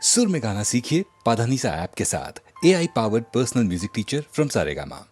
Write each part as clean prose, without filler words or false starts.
सुर में गाना सीखिए पाधानीसा ऐप के साथ। AI powered personal music teacher from Saregama.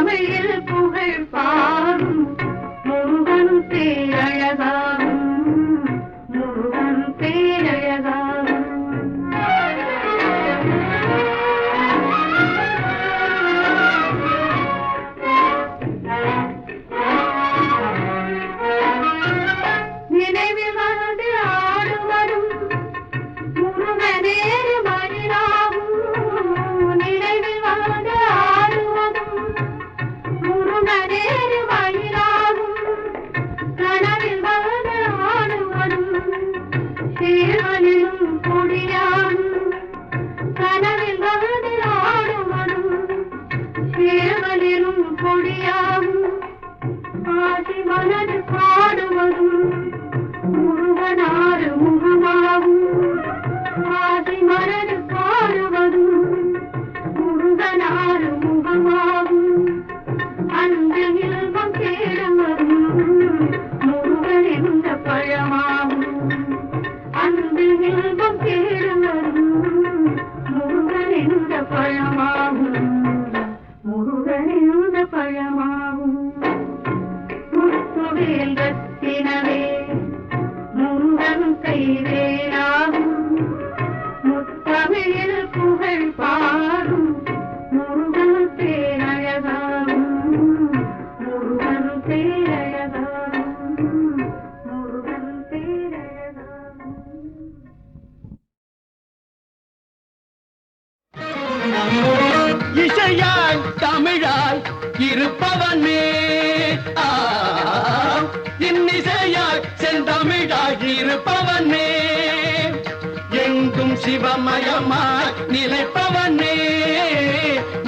முத்தமிழில் புகழ் பாடும் முருகன் பேரழகாகும் முருகன் பேரழகாகும். நினைவில் வந்து ஆடுவதும் முருகனேறு மயிலாகும். நினைவில் வந்து ஆடுவதும் முருகனேறு மயிலாகும். கனவில் வந்து ஆடுவதும் சேவலிலும் கொடியாகும். கனவில் வந்து ஆடுவதும் சேவலிலும் கொடியாகும். ஆசி மனது பாடுவதும் முருகனாறு முகமாகும். ஆசி மனது பாடுவதும் முருகனாறு முகமாகும். அன்பு இல்பம் தேடுவதும் முருகன் என்ற பழமாகும். அன்பு இல்பம் தேடுவதும் முருகன் என்ற பழமாகும். முருகன் என்ற பழமாகும். முத்துவேல் ரத்தினவே முருகன் கைவேலாகும். முத்தமிழில் புகழ் பாடும் முருகன் பேரழகாகும் முருகன் பேரழகாகும் முருகன் பேரழகாகும். இசையாய் தமிழாய் இருப்பவனே இன்னிசையாய் செந்தமிழாய் இருப்பவனே எங்கும் சிவமயமாய் நிலைப்பவனே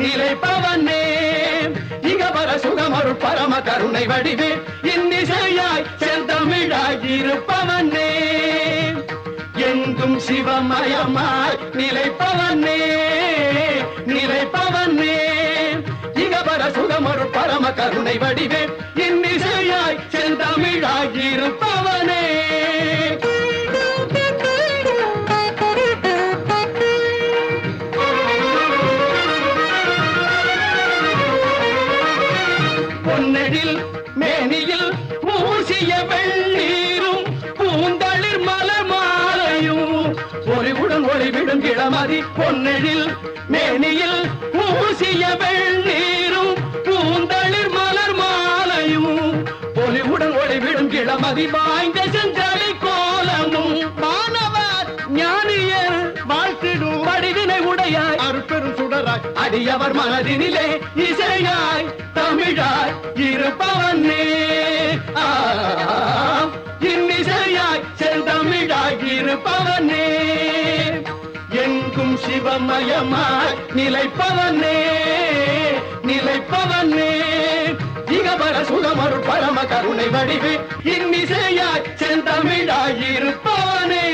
நிலைப்பவனே இகவர சுகமருள் பரம கருணை வடிவே இன்னிசையாய் செந்தமிழாய் இருப்பவனே எங்கும் சிவமயமாய் நிலைப்பவனே நிலைப்பவனே இகவர சுகமருள் பரம கருணை வடிவே இன்னிசையாய் செந்தமிழாய் இருப்பவனே. பொன்னெழில் மேனியில் மூசிய வெள்ளீரும் பூந்தளிர் மலர் மாலையும் ஒளிவுடன் ஒளிவிடும் இளமதி. பொன்னெழில் மேனியில் மூசிய வெள்ளீரும் பூந்தளிர் மலர் மாலையும் ஒளிவுடன் ஒளிவிடும் இளமதி. வாய்ந்த செஞ்சலை கோலமும் மாணவர் ஞானியர் வாழ்த்திடும் வடிவினை உடையாய் அருட்பெரும் சுடராய் அடியவர் மனதினிலே இசையாய் தமிழாய் இருப்பவனே இன்னிசையாய் செந்தமிழாய் இருப்பவனே எங்கும் சிவமயமாய் நிலைப்பவனே நிலைப்பவனே இகவர சுகமருள் பரம கருணை வடிவே இன்னிசையாய் செந்தமிழாய் இருப்பவனே.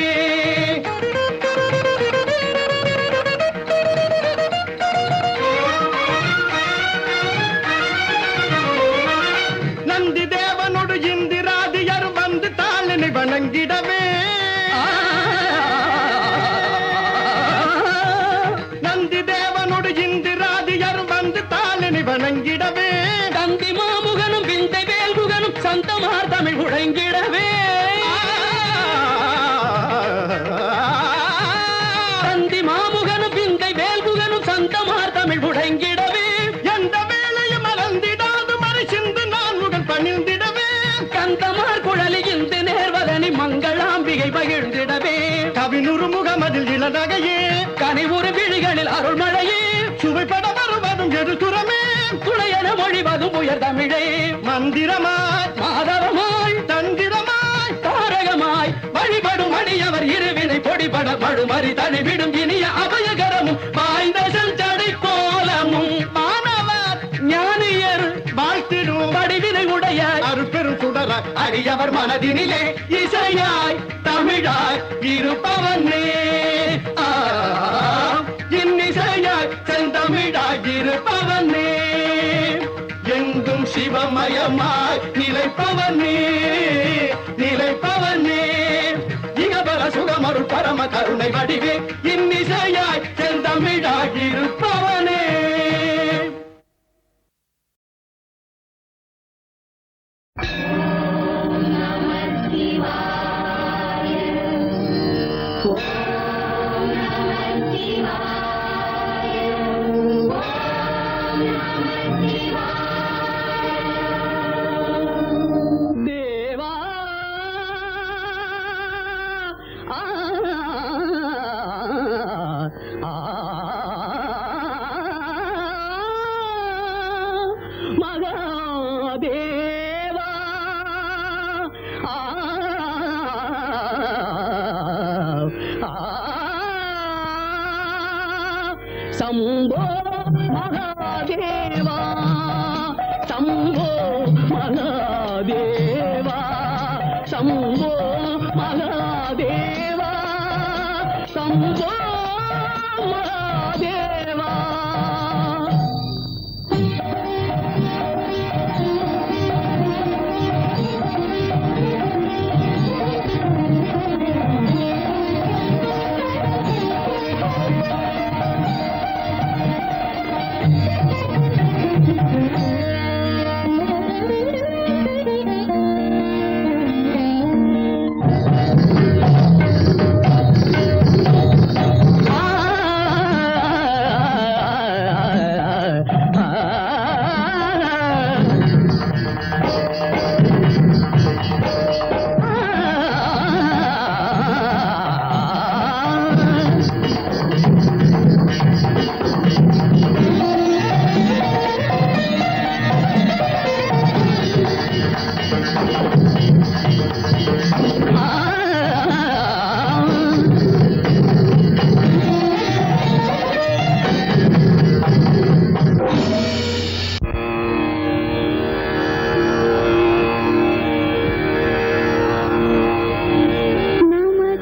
நந்தி தேவனோடு இந்திராதியர் வந்து தாளினை வணங்கிடவே நந்தி தேவனோடு இந்திராதியர் வந்து தாளினை வணங்கிடவே தந்தி மாமுகனும் விந்தை வேல்முகனும் சந்தமார் தமிழ் உழைங்கிடவே தந்தி மாமுகனும் விந்தை வேல்முகனும் சந்தமார் தமிழ் உழைங்கிடவே எந்த வேலையும் மறந்திடாது மறை சிந்து நான் முகன் பணிந்திடவே கந்தமார் குழலி இந்து நேர்வதனி மங்களாம்பிகை பகிர்ந்திடவே கவினுறு முகமதில் இளநகையே கனிவுறு விழிகளில் அருள்மழையே சுவைப்பட வருவதும் எதிர்த்துறமே துணையென மொழிவதும் உயர் தமிழே மந்திரமாய் மாதவமாய் தந்திரமாய் தாரகமாய் வழிபடும் அடியவர் இருவினை பொடிபட படுமறி தனிவிடும் இனிய அபயகரமும் வாய்ந்த செஞ்சடை கோலமும் மாணவர் ஞானியர் வாழ்த்திடும் வடிவினை உடைய அருட்பெரும் சுடராய் அடியவர் மனதினிலே இசையாய் தமிழாய் இருப்பவனே இன்னிசையாய் செந்தமிழாய் இருப்பவனே எங்கும் சிவமயமாய் நிலைப்பவனே நிலைப்பவனே இகவர சுகமருள் பரம கருணை வடிவே இன்னிசையாய் செந்தமிழாய் இருப்பவனே. தேவா ஆ, ஆ, மகாதேவா ஆ, ஆ, சம்போ மகாதேவா சம்போ மகாதேவா சம்போ மகாதேவா சம்போ மகாதேவா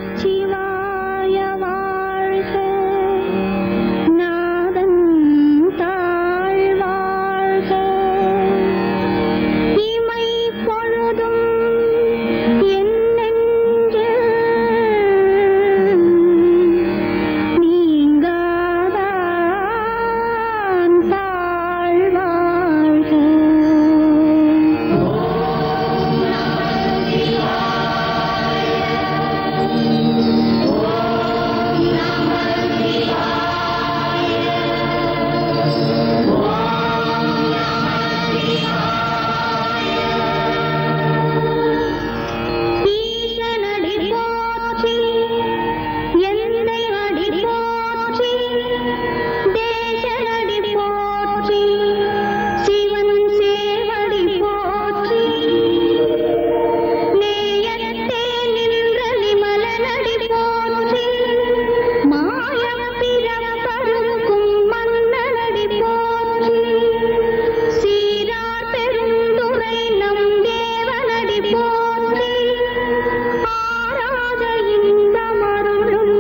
நமச்சிவாய வாழ்க நாதன் தாழ் வாழ்க இமை பொழுதும் என் நெஞ்சில் நீங்காதான் தாழ் வாழ்க ஈசனடி போற்றி எந்தை அடி போற்றி தேசனடி போற்றி சிவன் சேவடி போற்றி நேயத்தே நின்ற நிமலனடி போற்றி மாயம் பிறப்பருக்கும் மன்னனடி போற்றி சீரார் பெருந்துரை நம் தேவனடி போற்றி ஆராத இன்பமருளும்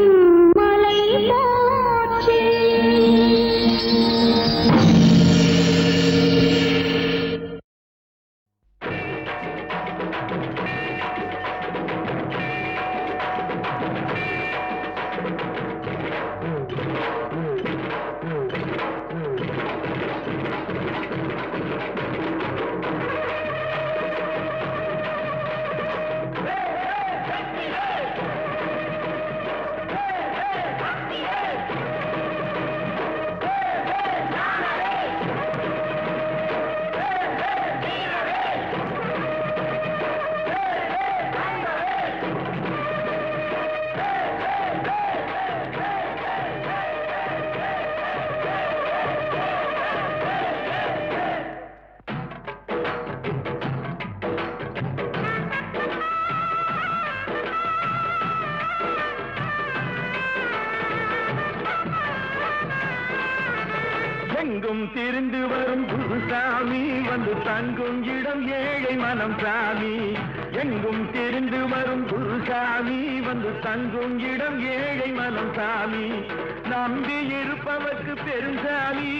மலை போற்றி எங்கும் திரிந்து வரும் குருசாமி வந்து தங்கும் இடம் ஏழை மனம் சாமி எங்கும் திரிந்து வரும் குருசாமி வந்து தங்கும் இடம் ஏழை மனம் சாமி நம்பி இருப்பவர்க்கு பெருசாமி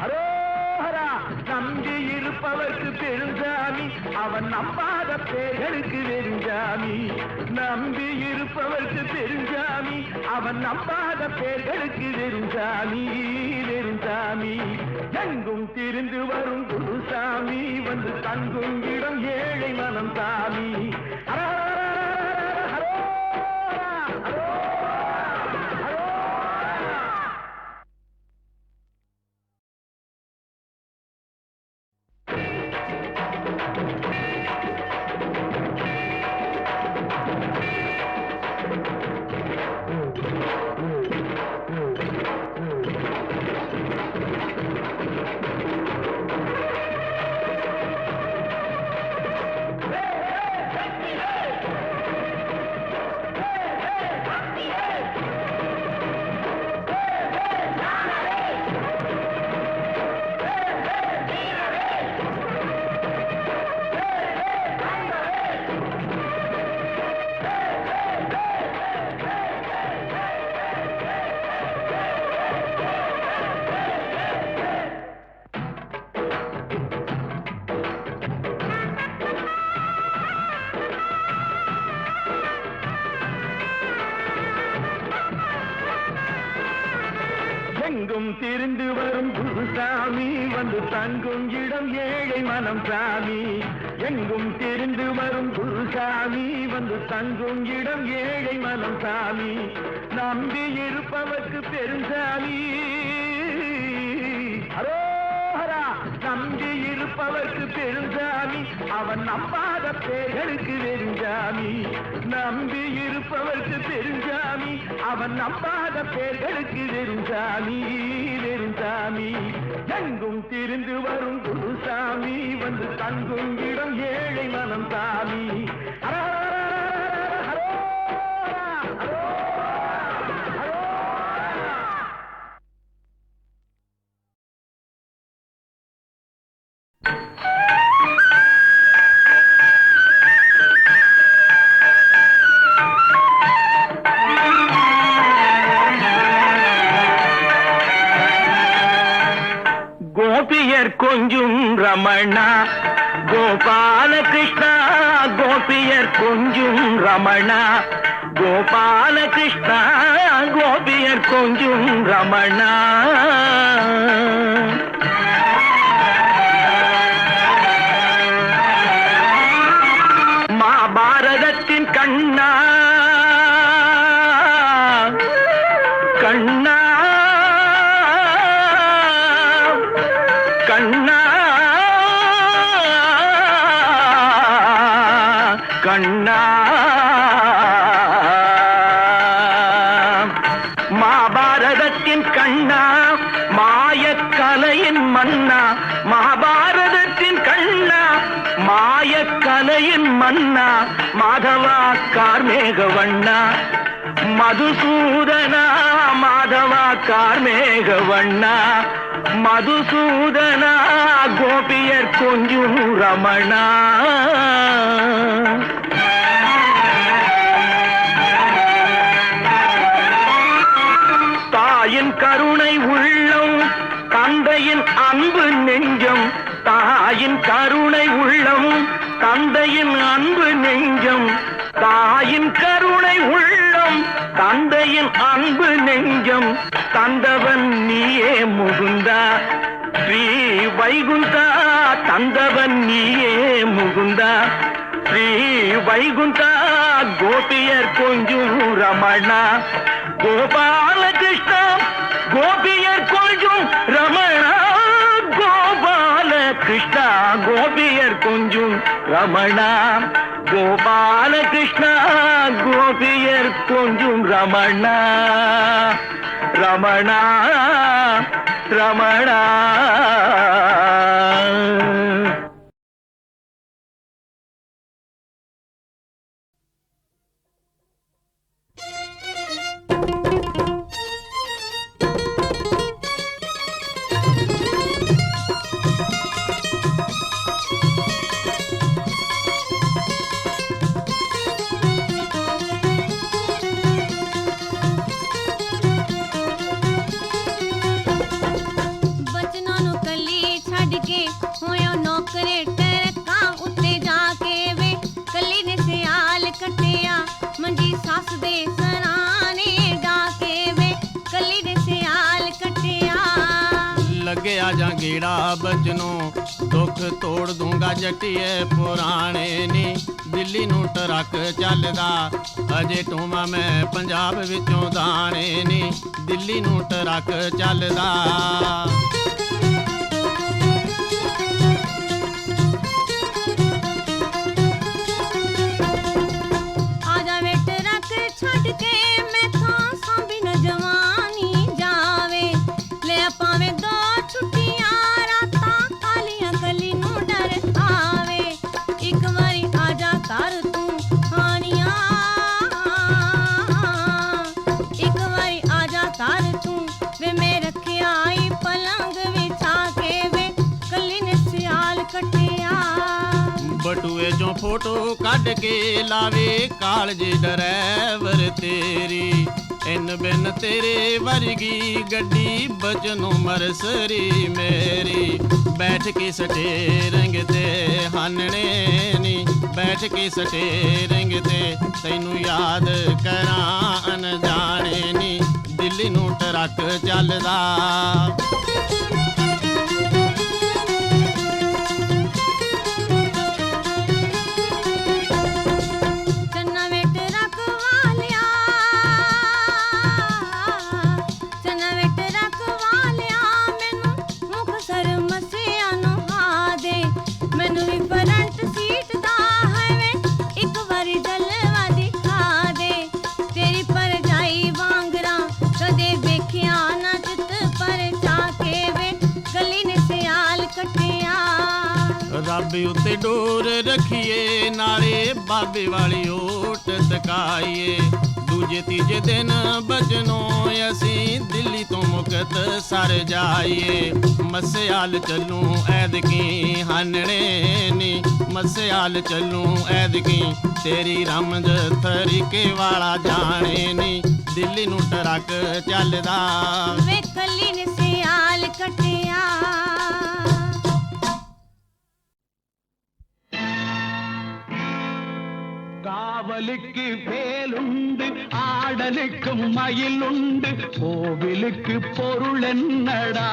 அரோஹரா நம்பி இருப்பவர்க்கு பெருசாமி அவன் நம்பாத பேர்களுக்கு வெறுஞ்சாமி நம்பி இருப்பவர்க்கு பெருஞ்சாமி அவன் நம்பாத பேர்களுக்கு வெறுஞ்சாமி வெறுஞ்சாமி எங்கும் திரிந்து வரும் குருசாமி வந்து தங்கும் இடம் ஏழை மனம் சாமி குருசாமி வந்து தங்கும் இடம் ஏழை மனம் சாமி எங்கும் தெரிந்து வரும் குருசாமி வந்து தங்கும் இடம் ஏழை மனம் சாமி நம்பி இருப்பவர்க்கு பெருசாமி அரோஹரா நம்பி இருப்பவர்க்கு பெருசாமி அவன் நம்பாத பேர்களுக்கு வெறுஞ்சாமி நம்பி இருப்பவர்க்கு பெருஞ்சாமி அவன் நம்பாத பேர்களுக்கு வெறுஞ்சாமி வெறுஞ்சாமி எங்கும் திரிந்து வரும் குருசாமி வந்து தங்கும் இடம் ஏழை மனம் சாமி கோபியர் கொஞ்சும் ரமணா கோபால கிருஷ்ணா கோபியர் கொஞ்சும் ரமணா கோபால கிருஷ்ணா கோபியர் கொஞ்சும் ரமணா மகாபாரதத்தின் கண்ணா கண்ணா கண்ணா கண்ணா மகாபாரதத்தின் கண்ணா மாயக்கலையின் மன்னா மகாபாரதத்தின் கண்ணா மாயக்கலையின் மன்னா மாதவா கார்மேகவண்ணா மதுசூதனா மாதவா கார்மேகவண்ணா மதுசூதனா கோபியர் கொஞ்சும் ரமணா தாயின் கருணை உள்ளம் தந்தையின் அன்பு நெஞ்சம் தாயின் கருணை உள்ளம் தந்தையின் அன்பு நெஞ்சம் தாயின் கருணை உள்ளம் தந்தையின் அன்பு நெஞ்சம் தந்தவன் நீயே முகுந்தா ஸ்ரீ வைகுந்தா தந்தவன் நீயே முகுந்தா ஸ்ரீ வைகுந்தா கோபியர் கொஞ்சும் ரமணா கோபால கிருஷ்ணா கோபியர் கொஞ்சும் ரமணா கோபால கிருஷ்ணா கோபியர் கொஞ்சும் ரமணா கோபால கிருஷ்ணா கோபியர் கொஞ்சும் ரமணா ரமணா ரமணா लगे आजा गेड़ा बजनो दुख तोड़ दूंगा जटिए पुराने नी दिल्ली नू ट्रक चलदा अजे टूमा मैं पंजाब विचों दाने नी दिल्ली नू ट्रक चलदा बटुए जो फोटो कट के लावे कालज ड्राइवर तेरी इन बिन तेरे वर्गी गड्डी बचनो मरसरी मेरी बैठ के स्टेरिंग ते हानने नी बैठ के स्टेरिंग ते तैनू याद करा अनजाने नी दिल्ली नू ट्रक चलदा कटिया ਰੱਬ ਉੱਤੇ ਡੋਰ ਰੱਖੀਏ ਨਾਲੇ ਬਾਬੇ ਵਾਲੀ ਓਟ ਤਕਾਈਏ ਦੂਜੇ ਤੀਜੇ ਦਿਨ ਬਜਨੋਂ ਅਸੀਂ ਦਿੱਲੀ ਤੋਂ ਮੁਕਤਸਰ ਜਾਈਏ ਮਸਿਆਲ ਚੱਲੂ ਐਦਕੀ ਹਾਨਣੇ ਨੀ ਮਸਿਆਲ ਚੱਲੂ ਐਦਕੀ ਤੇਰੀ ਰਮਜ ਤਰੀਕੇ ਵਾਲਾ ਜਾਣੇ ਨੀ ਦਿੱਲੀ ਨੂੰ ਟਰੱਕ ਚੱਲਦਾ वे कली ने सियाल कटिया காவலுக்கு வேலுண்டு ஆடலுக்கும் மயிலுண்டு கோவிலுக்கு பொருள் என்னடா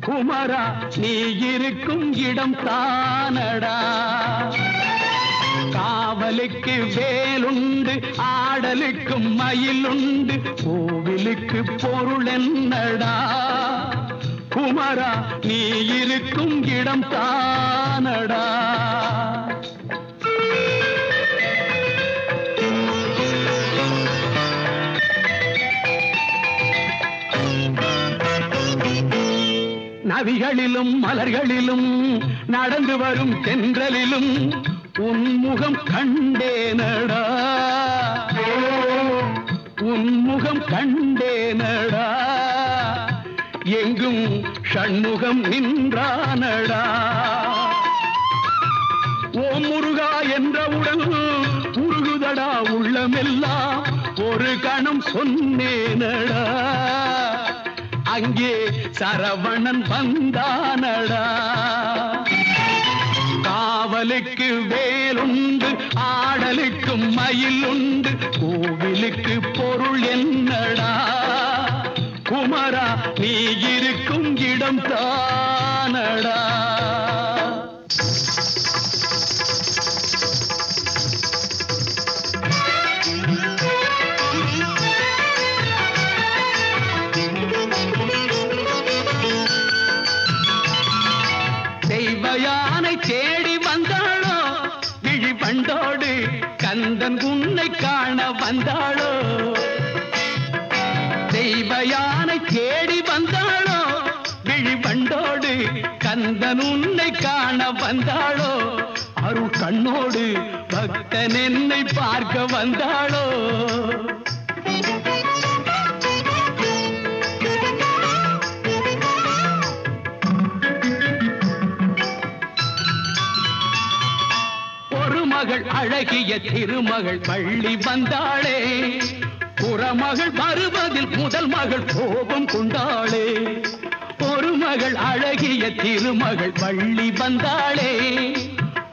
குமரா நீ இருக்கும் இடம் தானடா காவலுக்கு வேலுண்டு ஆடலுக்கும் மயிலுண்டு கோவிலுக்கு பொருள் என்னடா குமரா நீ இருக்கும் இடம் தானடா நதிகளிலும் மலர்களிலும் நடந்து வரும் தென்றலிலும் உன்முகம் கண்டேனடா உன்முகம் கண்டேனடா எங்கும் ஷண்முகம் நின்றானடா ஓம் முருகா என்றவுடன் உருகுதடா உள்ளமெல்லாம் ஒரு கணம் சொன்னேனடா அங்கே சரவணன் வந்தானடா காவலுக்கு வேலுண்டு ஆடலுக்கும் மயிலுண்டு கோவிலுக்கு பொருள் என்னடா குமரா நீ இருக்கும் இடம் தானடா தெய்வயானை தேடி வந்தாளோ விழி பண்டோடு கந்தன் உன்னை காண வந்தாளோ தெய்வயானை தேடி வந்தாளோ விழி பண்டோடு கந்தன் உன்னை காண வந்தாளோ அருள் கண்ணோடு பக்தன் என்னை பார்க்க வந்தாளோ மகள் அழகிய திருமகள் பள்ளி வந்தாளே புறமகள் வருவதில் முதல் மகள் கோபம் கொண்டாளே ஒரு மகள் அழகிய திருமகள் பள்ளி வந்தாளே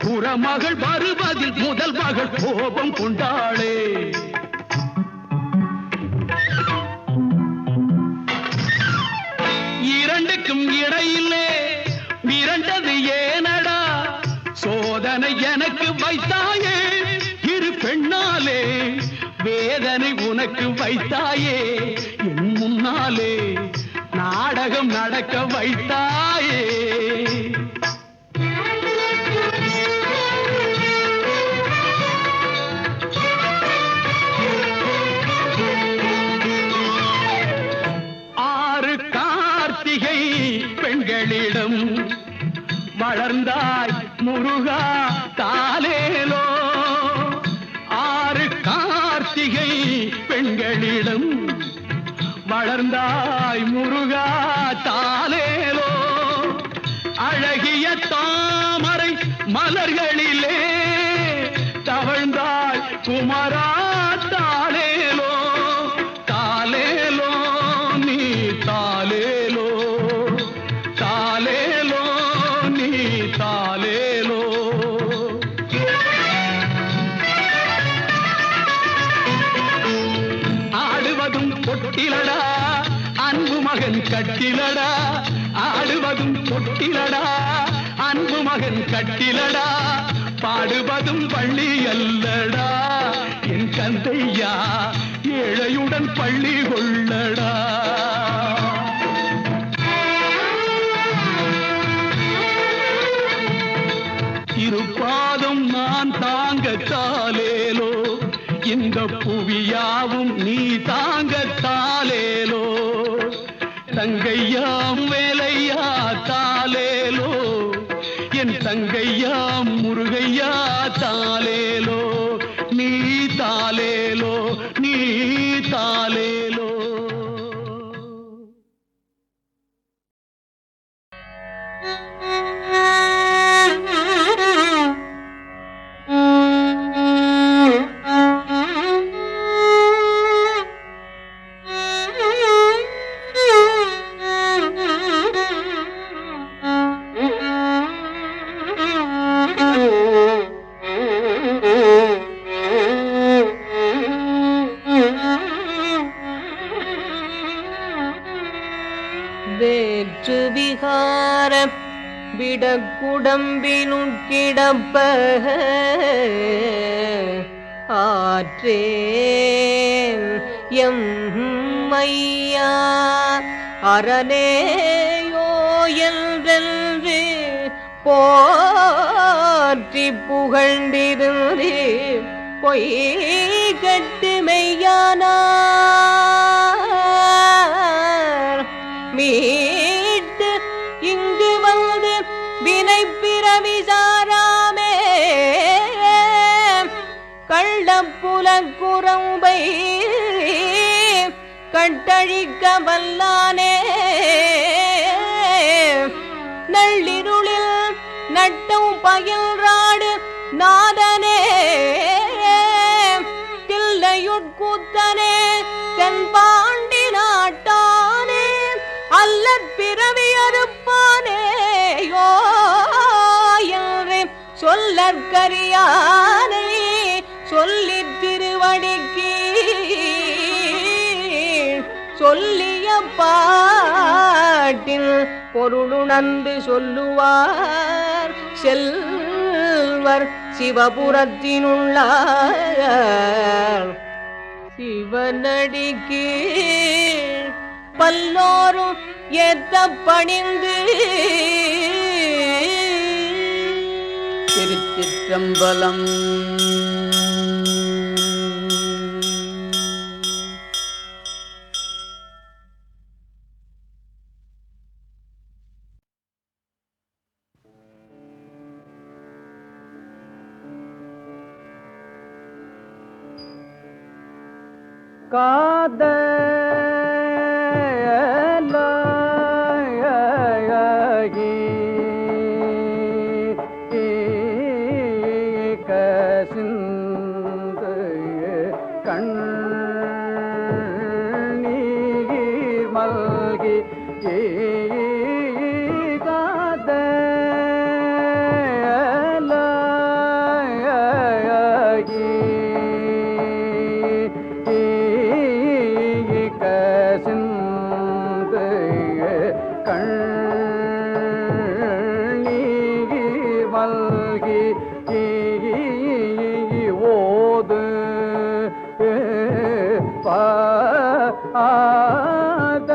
புறமகள் வருவதில் முதல் மகள் கோபம் கொண்டாளே இரண்டுக்கும் இடையிலே மிரண்டது ஏனடா சோதனை எனக்கு வைத்தாயே இரு பெண்ணாலே வேதனை உனக்கு வைத்தாயே என் முன்னாலே நாடகம் நடக்க வைத்தாயே ஆறு கார்த்திகை பெண்களிடம் வளர்ந்தாய் முருகா தாலேலோ ஆறு கார்த்திகை பெண்களிடம் வளர்ந்தாய் முருகா தாலேலோ அழகிய தாமரை மலர்களிலே தவழ்ந்தாய் குமரா தாலேலோ தாலேலோ நீ தாலேலோ தாலேலோ நீ தாலேலோ ஆடுவதும் தொட்டிலடா அன்பு மகன் கட்டிலடா ஆடுவதும் தொட்டிலடா அன்பு மகன் கட்டிலடா பாடுவதும் பள்ளி அல்லடா என் கந்தையா ஏழையுடன் பள்ளி கொள்ளடா இருப்பாதம் நான் தாங்க தாலேலோ இந்த புவியாவும் நீ தாங்க தாலேலோ தங்கையாம் வேலையா தாலே விடக்குடம்பினுட்கிடப்ப ஆற்றேன் எம்மையா அரணேயோ என்றென்று போற்றி புகழ்ந்திருந்து பொய் கட்டு மெய்யானார் மீட்டு இங்கு வந்து வினை பிறவி சாராமே கள்ளப்புலக்குரம்பை கட்டழிக்க வல்லானே நள்ளிருளில் நட்டம் பயில்றாடு நாதனே தில்லையுட்கூத்தனே தென்பாண்டி நாட்டானே அல்லற் பிறவி அறுப்பானேயோ என்று சொல்லற்கரியானை சொல்லித் திருவடிக்கு சொல்லிய பாட்டில் பொருளுணர்ந்து சொல்லுவார் செல்வர் சிவபுரத்தினுள்ளார் சிவனடிக்கு பல்லோரும் ஏத்த பணிந்து திருச்சிற்றம்பலம். காதலாகி கசிந்து கண்ணீர் மல்கி காதலாகி கசிந்து கண்ணீர் மல்கி ஓது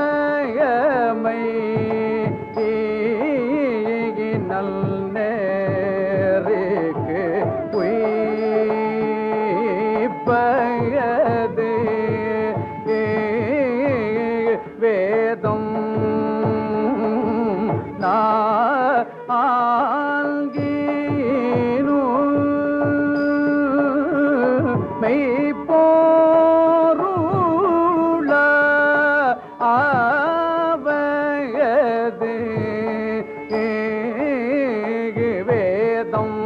பாதயமை நல் நேருக்கு உய்ப்பயது வேதம் நான்கீனு மெய்ப்போருள ஆவயது வேதம்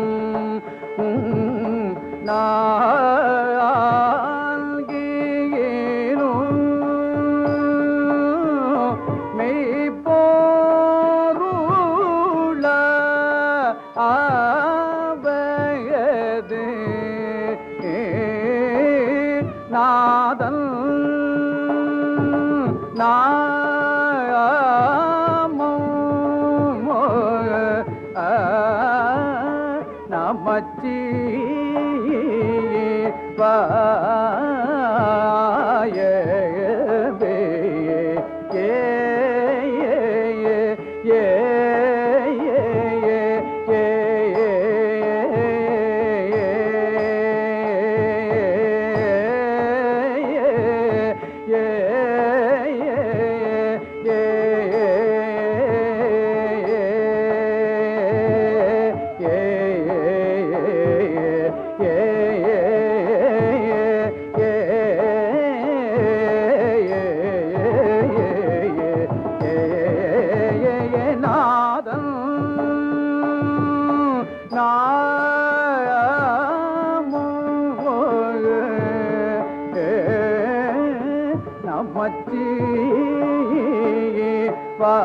நான்கீனு மெய்ப்போருள ஆவயது நாதன் நாமம் நமச்சி வாயவே நாதன் நமச்சி வா